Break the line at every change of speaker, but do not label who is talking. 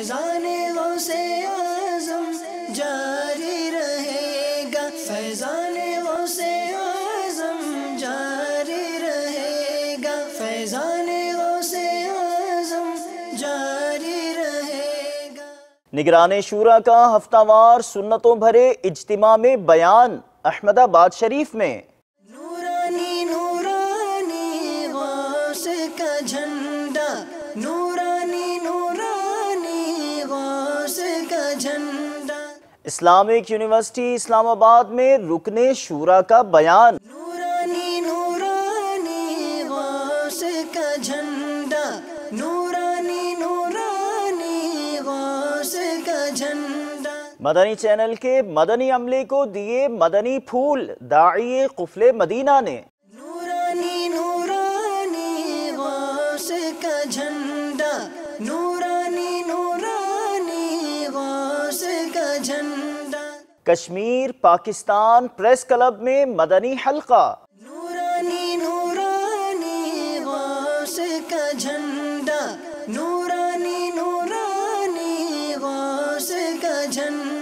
فیضان غوث اعظم جاری رہے گا، فیضان غوث اعظم جاری رہے گا، فیضان غوث اعظم جاری رہے گا۔
نگران شورا کا ہفتہ وار سنتوں بھرے اجتماع میں بیان احمد آباد شریف میں۔
نورانی نورانی غوث کا جھنڈا، نورانی نورانی غوث کا جھنڈا۔
اسلامک یونیورسٹی اسلام آباد میں رکن شورا کا بیان۔
نورانی نورانی غوث کا جھنڈا، نورانی نورانی غوث کا جھنڈا۔
مدنی چینل کے مدنی عملے کو دیے مدنی پھول داعی قفل مدینہ نے۔
نورانی نورانی غوث کا جھنڈا، نورانی نورانی غوث کا جھنڈا۔
کشمیر پاکستان پریس کلب میں مدنی حلقہ۔
نورانی نورانی غوث کا جھنڈا، نورانی نورانی غوث کا جھنڈا۔